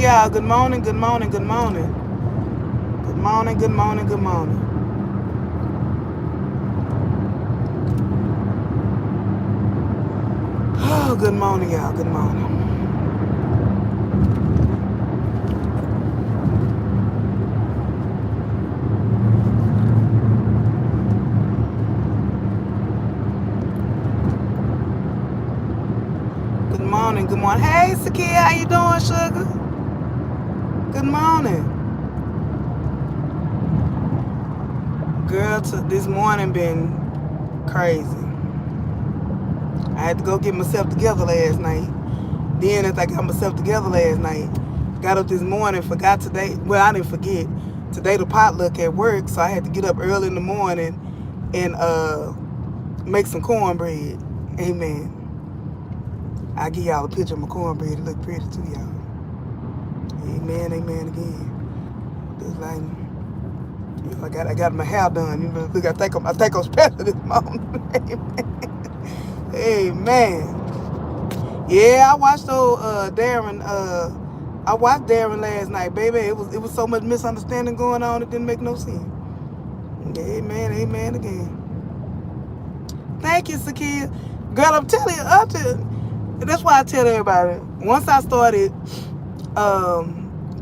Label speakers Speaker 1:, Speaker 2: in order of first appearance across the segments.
Speaker 1: y'all. Good morning, good morning, good morning. Good morning, good morning, good morning. Oh, good morning, y'all. Good morning. Good morning, good morning. Hey, Sakia, how you doing, sugar? Good morning. Girl, this morning been crazy. I had to go get myself together last night. Then as I got myself together last night, got up this morning, forgot today. Well, I didn't forget. Today the potluck at work, so I had to get up early in the morning and make some cornbread. Amen. I'll give y'all a picture of my cornbread. It look pretty too, y'all. Amen, amen again. It's like, you know, I got my hair done. You know, look, I think I'm special this morning. Amen. Yeah, I watched Darren. I watched Darren last night, baby. It was so much misunderstanding going on. It didn't make no sense. Amen, amen again. Thank you, Sakia. Girl, I'm telling you, that's why I tell everybody. Once I started,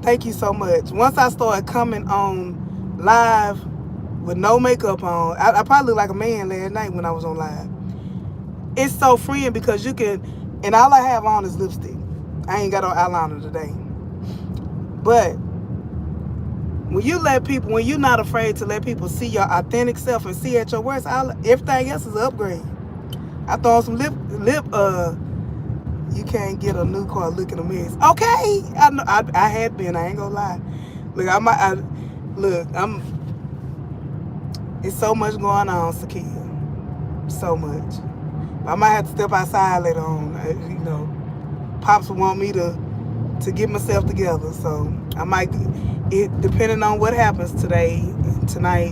Speaker 1: thank you so much. Once I started coming on live with no makeup on, I probably looked like a man last night when I was on live. It's so freeing because you can, and all I have on is lipstick. I ain't got on eyeliner today. But when you're not afraid to let people see your authentic self and see at your worst, everything else is an upgrade. I throw on some lip. You can't get a new car looking a mess. Okay, I know. I had been. I ain't gonna lie. Look, It's so much going on, Sakia. So much. I might have to step outside later on. You know, Pops want me to get myself together. So I might, depending on what happens tonight,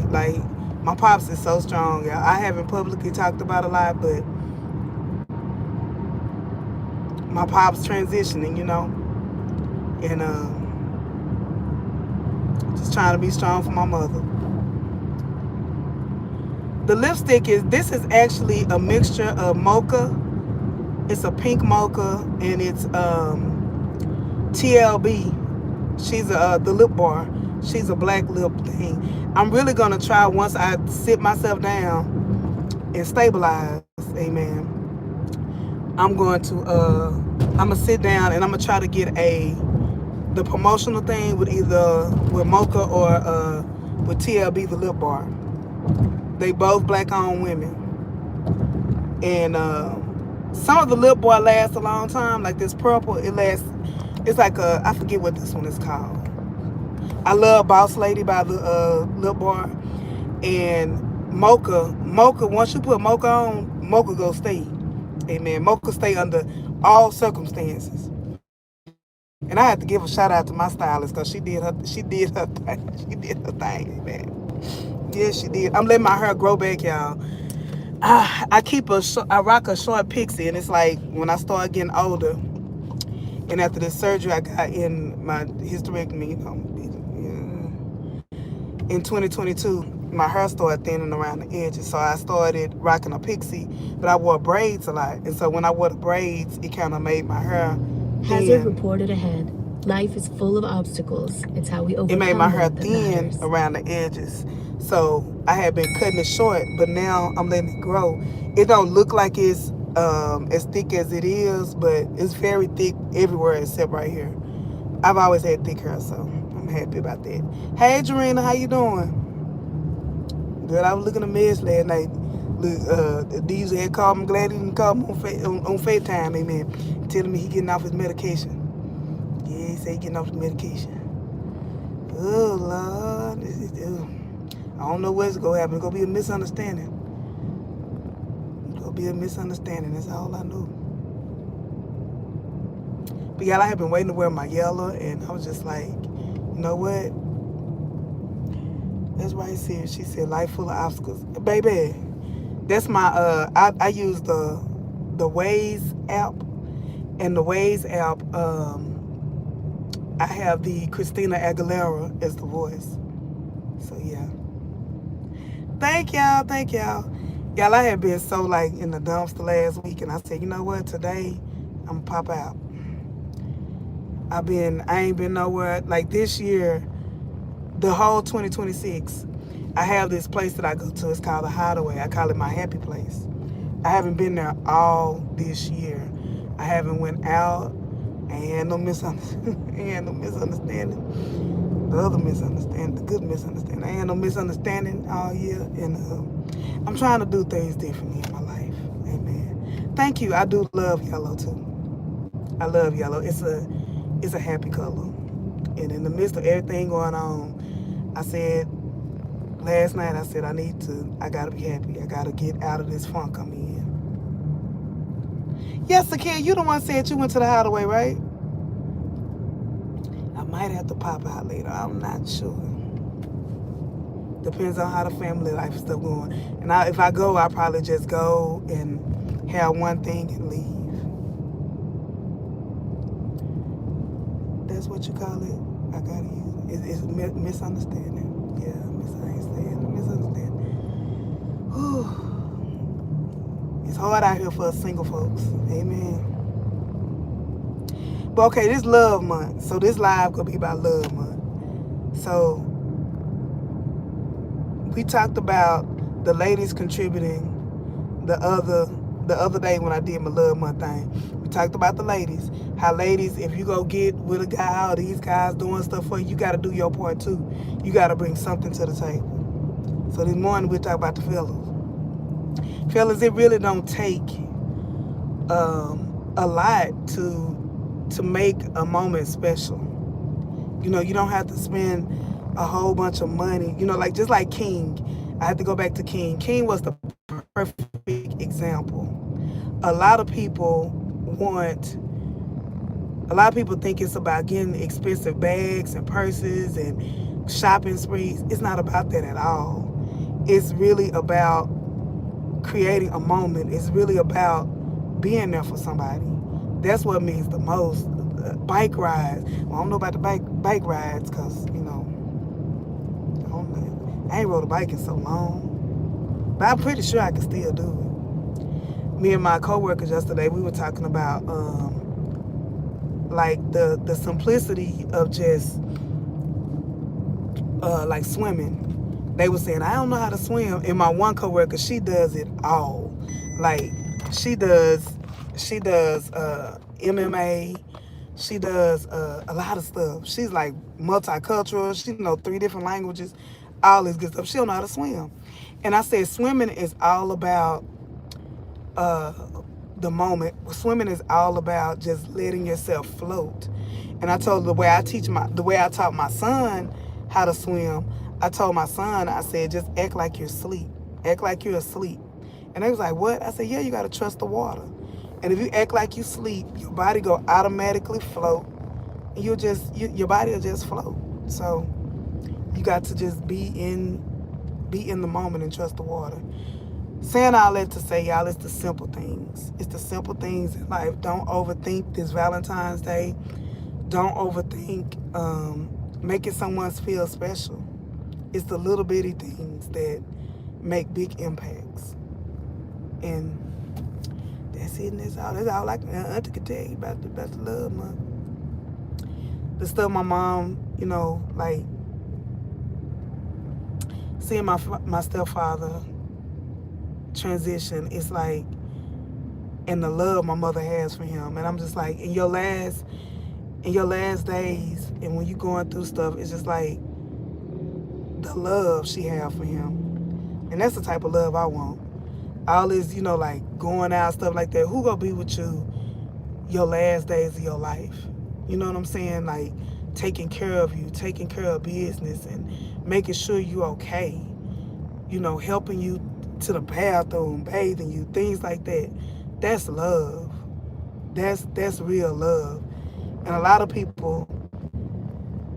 Speaker 1: like, my Pops is so strong. I haven't publicly talked about a lot, but my Pops transitioning, you know, and just trying to be strong for my mother. The lipstick this is actually a mixture of mocha. It's a pink mocha, and it's TLB. She's the lip bar. She's a black lip thing. I'm really gonna try once I sit myself down and stabilize. Amen. I'm gonna sit down and I'm gonna try to get the promotional thing with either with mocha or with TLB, the lip bar. They both black-owned women, and some of the lip bar lasts a long time. Like this purple, it lasts. It's like I forget what this one is called. I love Boss Lady by the lip bar, and mocha. Once you put mocha on, mocha go stay. Amen. Mocha stay under all circumstances. And I had to give a shout out to my stylist because she did her thing. She did her thing, man. Yeah, she did. I'm letting my hair grow back, y'all. I rock a short pixie, and it's like when I start getting older, and after the surgery I got in my hysterectomy, you know, in 2022, my hair started thinning around the edges, so I started rocking a pixie, but I wore braids a lot, and so when I wore the braids, it kind of made my hair thin.
Speaker 2: Hazard reported ahead. Life is full of obstacles. It's how we overcome them.
Speaker 1: It made my hair thin around the edges. So I had been cutting it short, but now I'm letting it grow. It don't look like it's as thick as it is, but it's very thick everywhere except right here. I've always had thick hair, so I'm happy about that. Hey, Jarena, how you doing? Good. I was looking a mess last night. Look, DJ had called me. Glad he didn't call me on FaceTime, amen, telling me he getting off his medication. Yeah, he said he getting off his medication. Oh, Lord. I don't know what's going to happen. It's going to be a misunderstanding. It's going to be a misunderstanding. That's all I know. But y'all, I have been waiting to wear my yellow, and I was just like, you know what? That's why she said. She said, life full of obstacles. Baby, that's my, I use the Waze app, and the Waze app, I have the Christina Aguilera as the voice. So yeah. Thank y'all. Thank y'all. Y'all, I had been so like in the dumpster last week, and I said, you know what? Today, I'm gonna pop out. I ain't been nowhere. Like this year, the whole 2026, I have this place that I go to. It's called the Hideaway. I call it my happy place. I haven't been there all this year. I haven't went out. I ain't had no misunderstanding. The other misunderstanding, the good misunderstanding. I ain't had no misunderstanding all year. And I'm trying to do things differently in my life. Amen. Thank you. I do love yellow too. I love yellow. It's a happy color. And in the midst of everything going on, I said last night, I said I gotta be happy. I gotta get out of this funk I'm in. Yes, Akia, you the one said you went to the Hideaway, right? I might have to pop out later. I'm not sure. Depends on how the family life is still going. And if I go, I'll probably just go and have one thing and leave. That's what you call it? I gotta use it. It's misunderstanding. Yeah, misunderstanding. Whew. It's hard out here for us single folks. Amen. But okay, this love month. So this live gonna be about love month. So we talked about the ladies contributing the other day when I did my love month thing. We talked about the ladies. How ladies, if you go get with a guy or these guys doing stuff for you, you gotta do your part too. You gotta bring something to the table. So this morning we talk about the fellas. Fellas, it really don't take a lot to make a moment special. You know, you don't have to spend a whole bunch of money. You know, like just like King. I have to go back to King. King was the perfect example. A lot of people think it's about getting expensive bags and purses and shopping sprees. It's not about that at all. It's really about creating a moment. It's really about being there for somebody. That's what means the most. Bike rides. Well, I don't know about the bike rides because, you know, I ain't rode a bike in so long. But I'm pretty sure I can still do it. Me and my coworkers yesterday, we were talking about like the simplicity of just like swimming. They were saying, I don't know how to swim. And my one coworker, she does it all. Like she does MMA. She does a lot of stuff. She's like multicultural. She knows 3 different languages, all this good stuff. She don't know how to swim. And I said, swimming is all about the moment. Swimming is all about just letting yourself float. And I told her the way I taught my son how to swim. I told my son, I said, just act like you're asleep. Act like you're asleep. And they was like, what? I said, yeah, you got to trust the water. And if you act like you sleep, your body go automatically float. And your body will just float. So you got to just be in the moment and trust the water. Saying all that to say, y'all, it's the simple things. It's the simple things in life. Don't overthink this Valentine's Day. Don't overthink making someone feel special. It's the little bitty things that make big impacts. And that's it, and that's all. That's all Auntie could tell you about the love month. The stuff my mom, you know, like seeing my stepfather transition, it's like, and the love my mother has for him. And I'm just like, in your last days, and when you're going through stuff, it's just like the love she has for him. And that's the type of love I want. All this, you know, like going out, stuff like that. Who gonna be with you your last days of your life? You know what I'm saying? Like taking care of you, taking care of business, and making sure you're okay. You know, helping you to the bathroom, bathing you, things like that. That's love. That's real love. And a lot of people,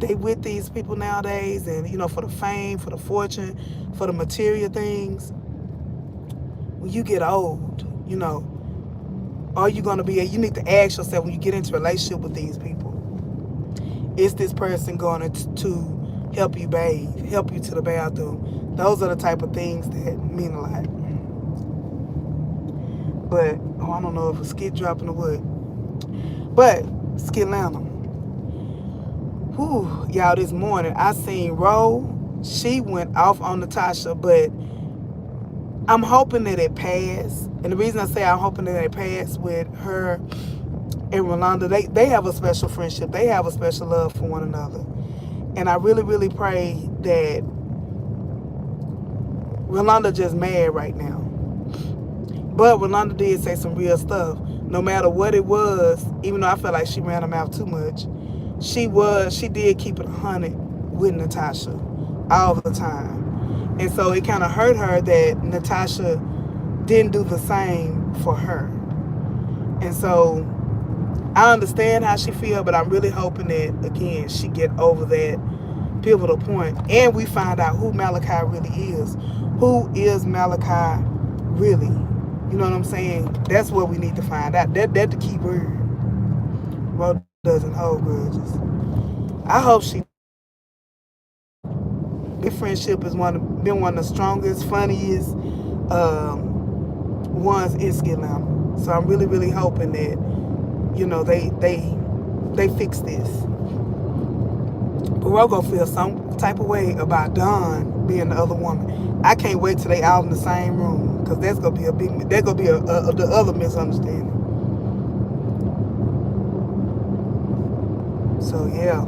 Speaker 1: they with these people nowadays, and you know, for the fame, for the fortune, for the material things. When you get old, you know, are you gonna be? You need to ask yourself when you get into a relationship with these people, is this person going to help you bathe, help you to the bathroom? Those are the type of things that mean a lot. But, I don't know if a skid dropping or what. But, Skillana. Whew, y'all, this morning, I seen Ro. She went off on Natasha, but I'm hoping that it passed. And the reason I say I'm hoping that it passed with her and Rolanda, they have a special friendship. They have a special love for one another. And I really, really pray that Rolanda just mad right now. But Rolanda did say some real stuff. No matter what it was, even though I felt like she ran her mouth too much, she did keep it 100 with Natasha all the time. And so it kind of hurt her that Natasha didn't do the same for her. And so I understand how she feels, but I'm really hoping that, again, she get over that pivotal point and we find out who Malachi really is. Who is Malachi really? You know what I'm saying? That's what we need to find out. That's the key word. Ro doesn't hold grudges. I hope she. Their friendship has been one of the strongest, funniest ones in Skillana. So I'm really, really hoping that, you know, they fix this. But we're gonna feel some type of way about Dawn being the other woman. I can't wait till they out in the same room, because that's gonna be the other misunderstanding. So yeah.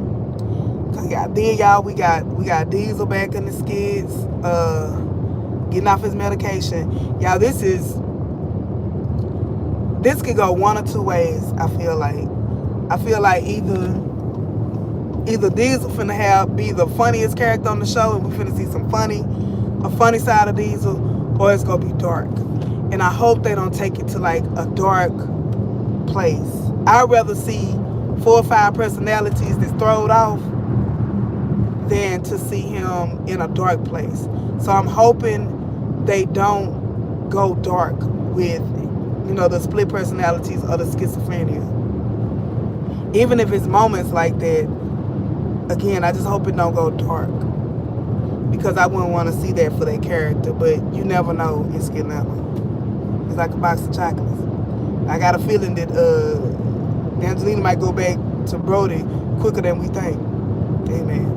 Speaker 1: Then y'all, we got Diesel back in the skids, getting off his medication. Y'all, this could go one or two ways. I feel like either Diesel finna be the funniest character on the show, and we finna see a funny side of Diesel, or it's gonna be dark. And I hope they don't take it to like a dark place. I'd rather see 4 or 5 personalities that's thrown off than to see him in a dark place. So I'm hoping they don't go dark with, you know, the split personalities or the schizophrenia. Even if it's moments like that, again, I just hope it don't go dark, because I wouldn't want to see that for their character. But you never know in Skillana. It's like a box of chocolates. I got a feeling that Angelina might go back to Brody quicker than we think. Amen.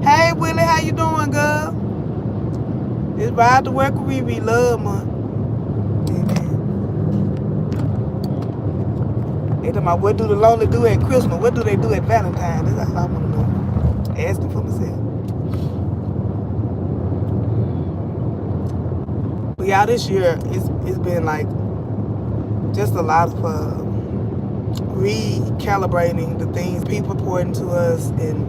Speaker 1: Hey, Willie, how you doing, girl? It's Ride to Work with ReRe Love Month. Amen. They talking about what do the lonely do at Christmas? What do they do at Valentine's? That's all I want to know. Asking for myself. But y'all, this year, it's been like just a lot of recalibrating the things people important to us, and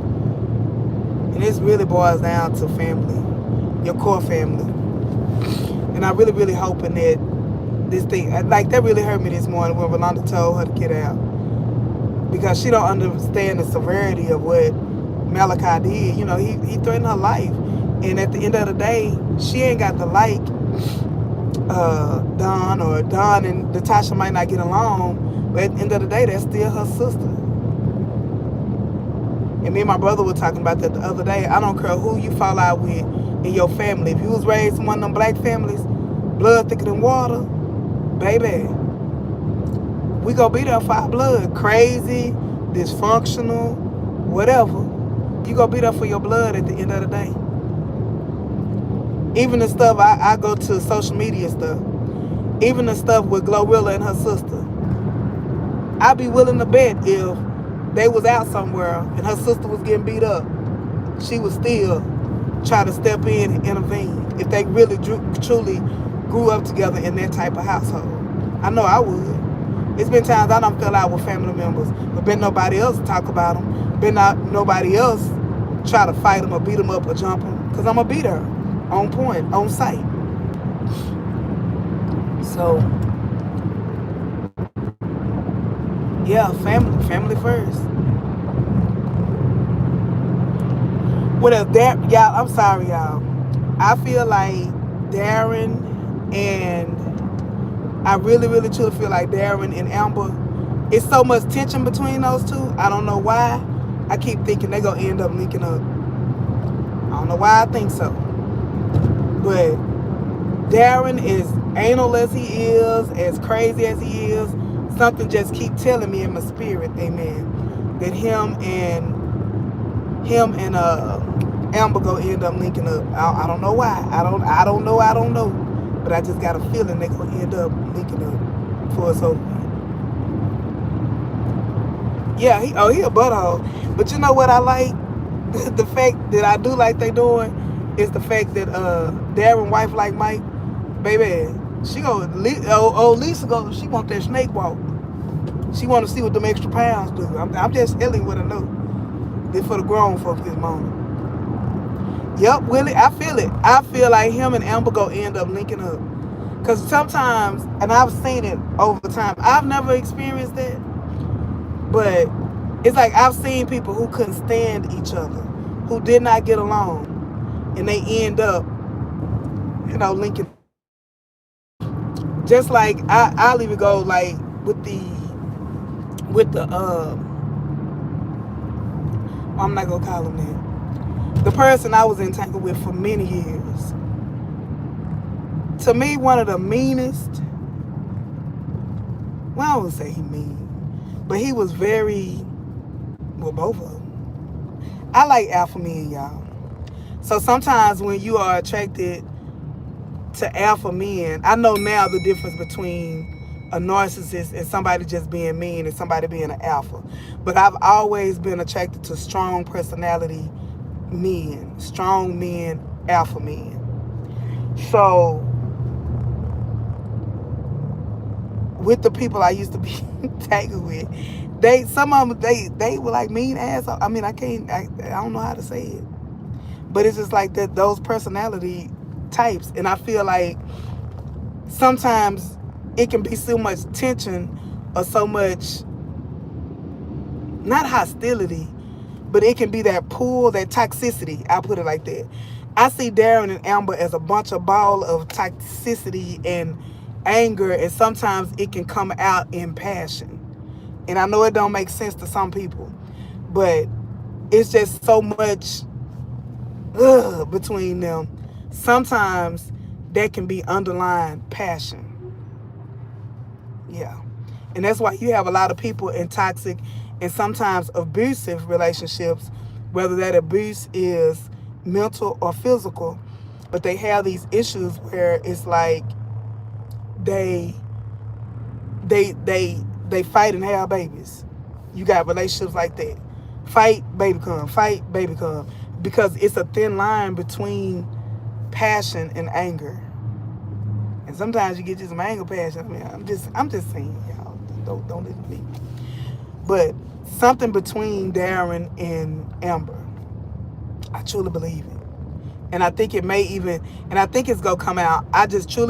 Speaker 1: this really boils down to family, your core family. And I really, really hoping that this thing, like that really hurt me this morning when Rolanda told her to get out, because she don't understand the severity of what Malachi did. You know, he threatened her life, and at the end of the day, she ain't got to like Dawn, or Dawn and Natasha might not get along, but at the end of the day, that's still her sister. And me and my brother were talking about that the other day. I don't care who you fall out with in your family. If you was raised in one of them black families, blood thicker than water, baby, we gonna be there for our blood. Crazy, dysfunctional, whatever. You gonna be there for your blood at the end of the day. Even the stuff, I go to social media stuff. Even the stuff with Glorilla and her sister. I'd be willing to bet if they was out somewhere and her sister was getting beat up, she would still try to step in and intervene if they really truly grew up together in that type of household. I know I would. It's been times I done fell out with family members, but been nobody else talk about them. Been nobody else try to fight them or beat them up or jump them, because I'm going to beat her on point, on sight. So, yeah, family first. What else? Y'all, I'm sorry, y'all. I feel like Darren and I really, really truly feel like Darren and Amber, it's so much tension between those two. I don't know why. I keep thinking they gonna end up linking up. I don't know why I think so. But Darren, is anal as he is, as crazy as he is, something just keep telling me in my spirit, amen, that him and Amber gonna end up linking up. I don't know why. I don't know. But I just got a feeling they gonna end up linking up for us over. Yeah, he a butthole. But you know what I like? The fact that I do like they doing is the fact that Darren wife like Mike, baby, she go Lisa go, she want that snake walk. She want to see what them extra pounds do. I'm just telling what I know. This for the grown folks this morning. Yep, Willie, I feel it. I feel like him and Amber go end up linking up. Because sometimes, and I've seen it over time, I've never experienced that, but it's like I've seen people who couldn't stand each other, who did not get along, and they end up, linking. Just like I'll even go like with the I'm not gonna call him that. The person I was entangled with for many years. To me, one of the meanest. Well, I wouldn't say he mean, but he was very. Well, both of them. I like alpha men, y'all. So sometimes when you are attracted to alpha men, I know now the difference between a narcissist and somebody just being mean and somebody being an alpha. But I've always been attracted to strong personality men, strong men, alpha men. So with the people I used to be tangled with, some of them they were like mean assholes. I mean, I don't know how to say it, but it's just like that, those personality types. And I feel like sometimes it can be so much tension or so much, not hostility, but it can be that pull, that toxicity. I'll put it like that. I see Darren and Amber as a bunch of ball of toxicity and anger, and sometimes it can come out in passion. And I know it don't make sense to some people, but it's just so much between them. Sometimes that can be underlying passion. Yeah. And that's why you have a lot of people in toxic and sometimes abusive relationships, whether that abuse is mental or physical, but they have these issues where it's like they fight and have babies. You got relationships like that. Fight, baby come. Fight, baby come. Because it's a thin line between passion and anger. And sometimes you get just some anger passion. I mean, I'm just saying, y'all. Don't listen to me. But something between Darren and Amber, I truly believe it. And I think it may even, and I think it's gonna come out. I just truly